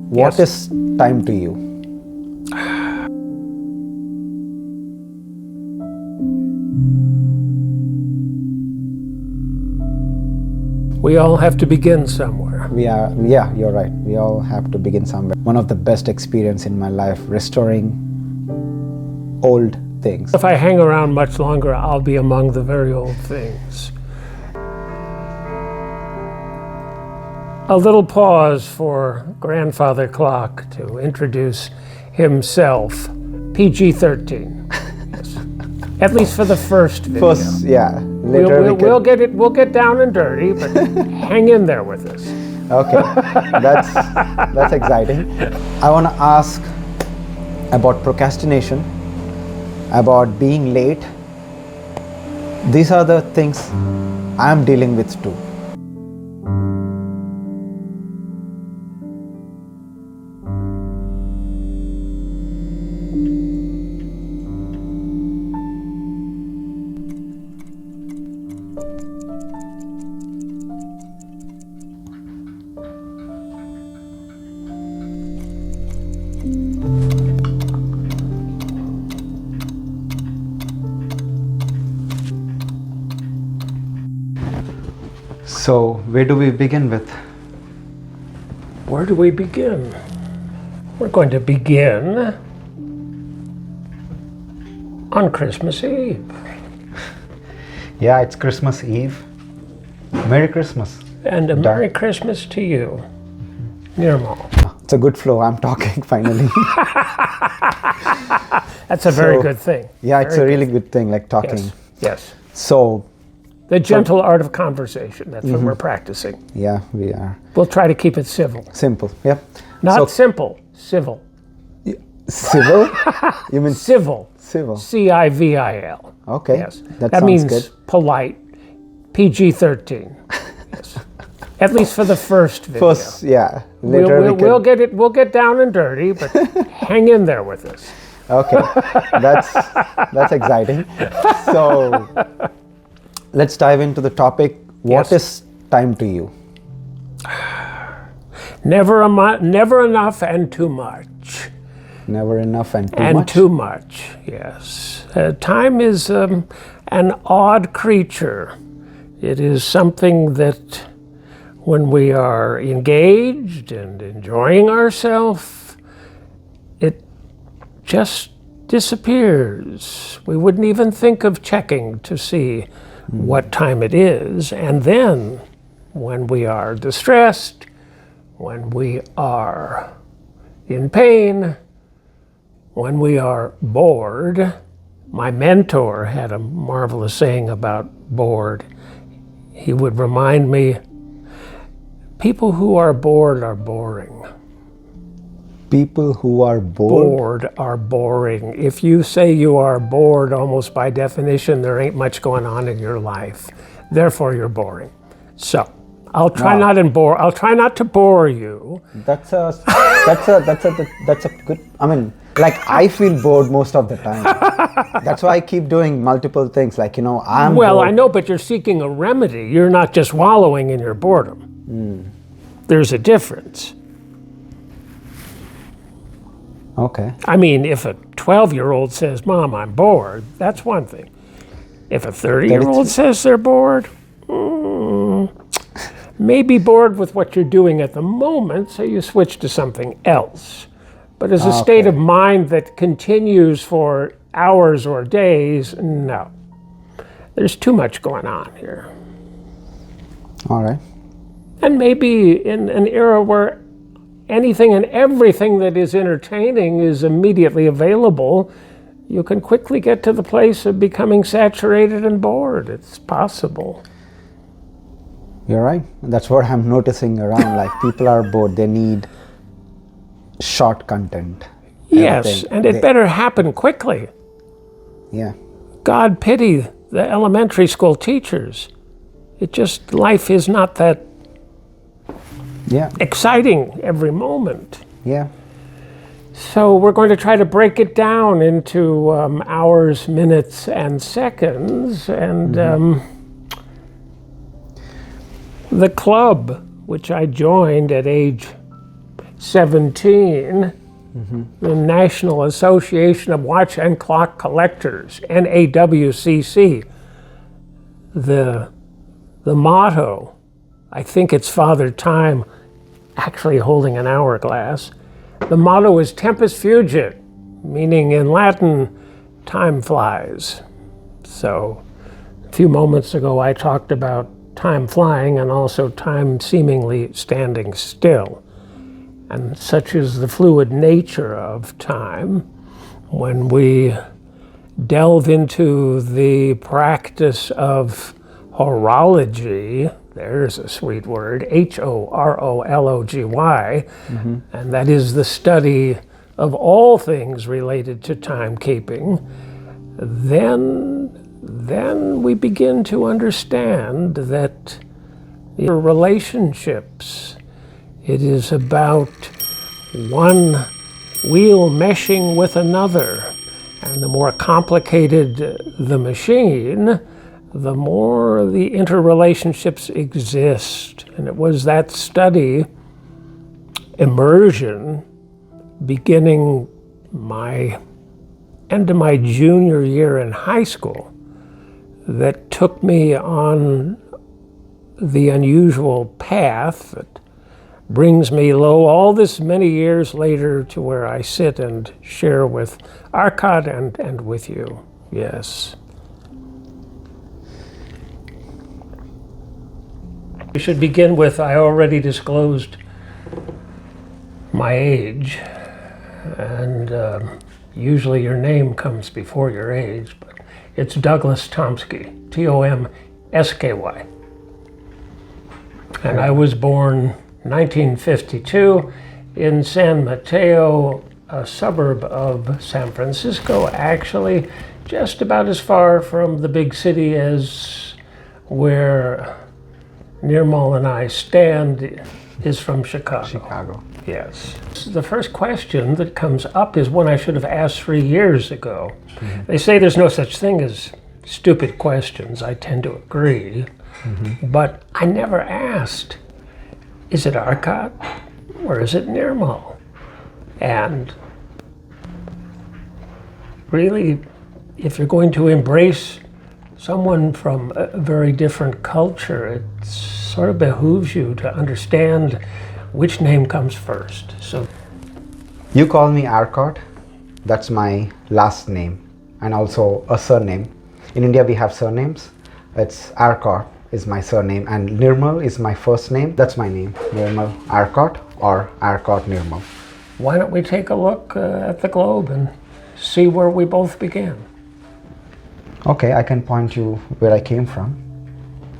What is time to you? We all have to begin somewhere. Yeah, you're right. We all have to begin somewhere. One of the best experience in my life, restoring old things. If I hang around much longer, I'll be among the very old things. A little pause for Grandfather Clock to introduce himself. PG-13. At least for the first video. Yeah. We'll get down and dirty, but hang in there with us. Okay, that's exciting. I want to ask about procrastination, about being late. These are the things I'm dealing with too. So, where do we begin with? Where do we begin? We're going to begin on Christmas Eve. Yeah, it's Christmas Eve. Merry Christmas. And a Merry Christmas to you, Nirmal. It's a good flow. I'm talking finally. That's a very good thing. Yeah, it's a really good thing, like talking. Yes. So, the gentle art of conversation. That's what we're practicing. yeah, we are. We'll try to keep it civil. Simple, yep. Not simple, civil. Civil? You mean Civil. civil? C-I-V-I-L. Okay, Yes. that That sounds means good. polite. PG-13. Yes. At least for the first video. First, yeah. Later We'll get down and dirty, but hang in there with us. Okay, that's exciting. So, let's dive into the topic. What is time to you? Never enough and too much. Never enough and too And much? too much, yes. Time is an odd creature. It is something that when we are engaged and enjoying ourselves, it just disappears. We wouldn't even think of checking to see what time it is. And then when we are distressed, when we are in pain, when we are bored, my mentor had a marvelous saying about bored. He would remind me, people who are bored are boring. People who are bored? Bored are boring. If you say you are bored, almost by definition, there ain't much going on in your life. Therefore, you're boring. So, I'll try not to bore you. That's a good, I mean, like I feel bored most of the time. That's why I keep doing multiple things, like, I'm Well, bored. I know, but you're seeking a remedy. You're not just wallowing in your boredom. There's a difference. Okay. I mean, if a 12-year-old says, Mom, I'm bored, that's one thing. If a 30-year-old says they're bored, maybe bored with what you're doing at the moment, so you switch to something else. But as a state of mind that continues for hours or days, no. There's too much going on here. All right. And maybe in an era where anything and everything that is entertaining is immediately available, you can quickly get to the place of becoming saturated and bored. It's possible. You're right. That's what I'm noticing around. Like people are bored. They need short content. Yes, Everything. and it better happen quickly. Yeah. God pity the elementary school teachers. Life is not that exciting every moment. Yeah. So we're going to try to break it down into hours, minutes, and seconds. And the club, which I joined at age 17, the National Association of Watch and Clock Collectors, NAWCC, the motto, I think it's Father Time actually holding an hourglass. The motto is Tempus Fugit, meaning in Latin, time flies. So a few moments ago I talked about time flying and also time seemingly standing still. And such is the fluid nature of time. When we delve into the practice of horology, there's a sweet word, Horology, and that is the study of all things related to timekeeping, then we begin to understand that your relationships, it is about one wheel meshing with another. And the more complicated the machine, the more the interrelationships exist. And it was that study, immersion, beginning my end of my junior year in high school, that took me on the unusual path that brings me lo all this many years later to where I sit and share with Arcot and with you. Yes. We should begin with, I already disclosed my age, and usually your name comes before your age, but it's Douglas Tomsky, Tomsky. And I was born 1952 in San Mateo, a suburb of San Francisco, actually just about as far from the big city as where Nirmal and I stand is from Chicago. Chicago. Yes. The first question that comes up is one I should have asked 3 years ago. They say there's no such thing as stupid questions. I tend to agree. But I never asked, is it Arcot or is it Nirmal? And really, if you're going to embrace someone from a very different culture, it sort of behooves you to understand which name comes first. So You call me Arcot. That's my last name and also a surname. In India we have surnames. It's Arcot is my surname and Nirmal is my first name. That's my name, Nirmal Arcot or Arcot Nirmal. why don't we take a look at the globe and see where we both began? Okay, I can point you where I came from.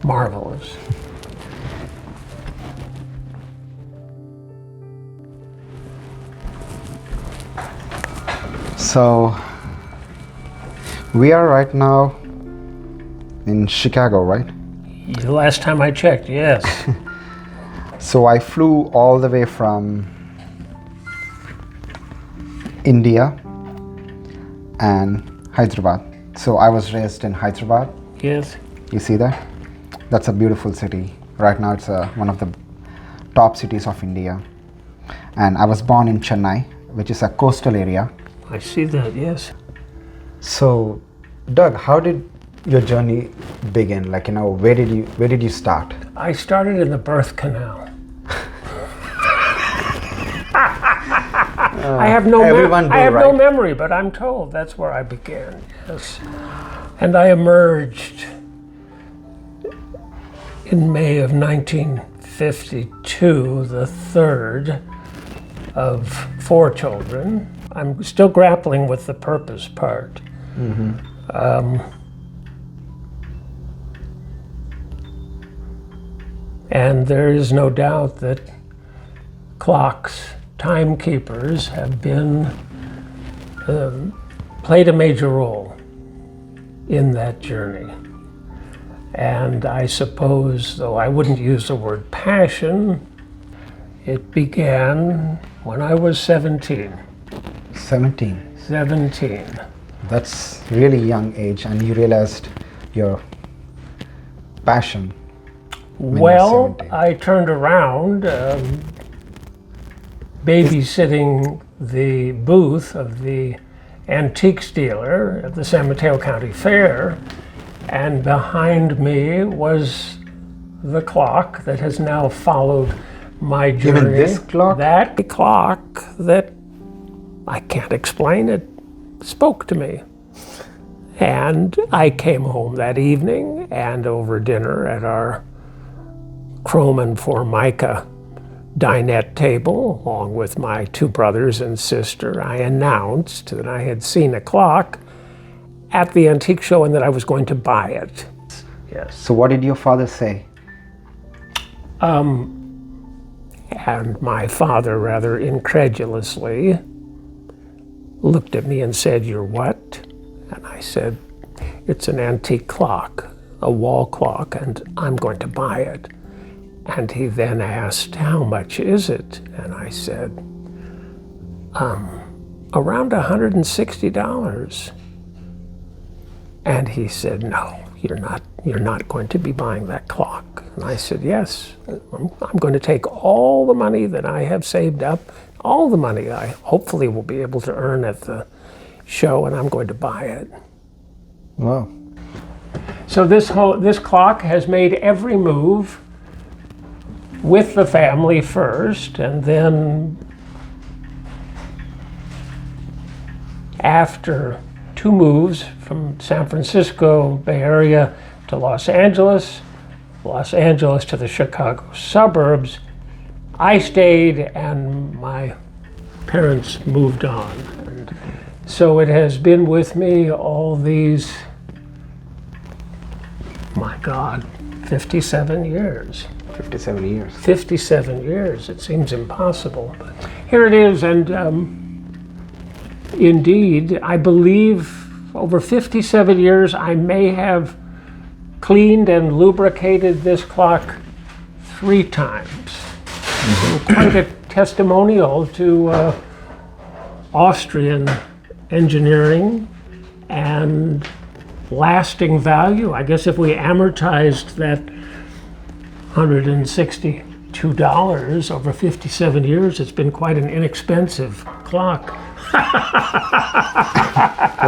Marvelous. So we are right now in Chicago, right? The last time I checked, yes. So I flew all the way from India and Hyderabad. So I was raised in Hyderabad. Yes. You see that? That's a beautiful city. Right now it's one of the top cities of India. And I was born in Chennai, which is a coastal area. I see that, yes. So, Doug, how did your journey begin? Like, where did you start? I started in the birth canal. I have no no memory, but I'm told that's where I began. Yes. And I emerged in May of 1952, the third of 4 children. I'm still grappling with the purpose part. And there is no doubt that clocks, timekeepers, have been played a major role in that journey. And I suppose, though I wouldn't use the word passion, it began when I was 17. 17. 17. That's really young age, and you realized your passion. When Well, you're 17. I turned around babysitting the booth of the antiques dealer at the San Mateo County Fair, and behind me was the clock that has now followed my journey. Even this clock? That clock that, I can't explain it, spoke to me. And I came home that evening, and over dinner at our chrome and formica dinette table, along with my two brothers and sister, I announced that I had seen a clock at the antique show and that I was going to buy it. Yes. So what did your father say? And my father, rather incredulously, looked at me and said, "You're what?" And I said, "It's an antique clock, a wall clock, and I'm going to buy it." And he then asked, "How much is it?" And I said, around $160. And he said, "No, you're not going to be buying that clock." And I said, "Yes, I'm going to take all the money that I have saved up, all the money I hopefully will be able to earn at the show, and I'm going to buy it." Wow. So this clock has made every move with the family first, and then after 2 moves from San Francisco Bay Area to Los Angeles to the Chicago suburbs, I stayed and my parents moved on. And so it has been with me all these, my God, 57 years. 57 years. 57 years, it seems impossible, but here it is. And indeed, I believe over 57 years I may have cleaned and lubricated this clock 3 times. So quite a testimonial to Austrian engineering and lasting value. I guess if we amortized that $162 over 57 years, it's been quite an inexpensive clock.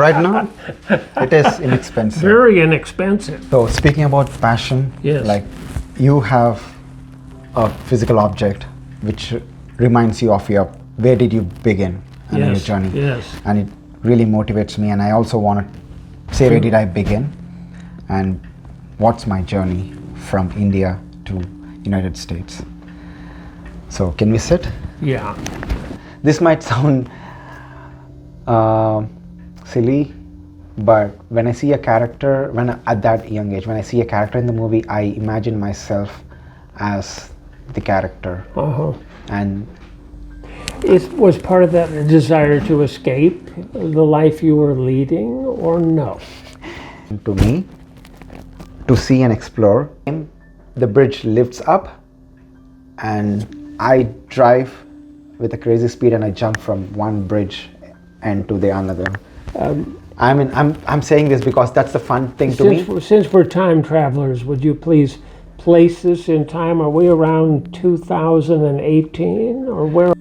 Right now, it is inexpensive. Very inexpensive. So speaking about passion, Yes. like you have a physical object which reminds you of where did you begin in your journey. Yes. And it really motivates me, and I also want to say where did I begin and what's my journey from India to United States. So can we sit? Yeah. This might sound silly, but when I see a character, at that young age, when I see a character in the movie, I imagine myself as the character. Uh-huh. And It was part of that desire to escape the life you were leading, or no? to me, to see and explore, the bridge lifts up and I drive with a crazy speed and I jump from one bridge end to the another. I'm saying this because that's the fun thing to me. Since we're time travelers, would you please place this in time? Are we around 2018, or where?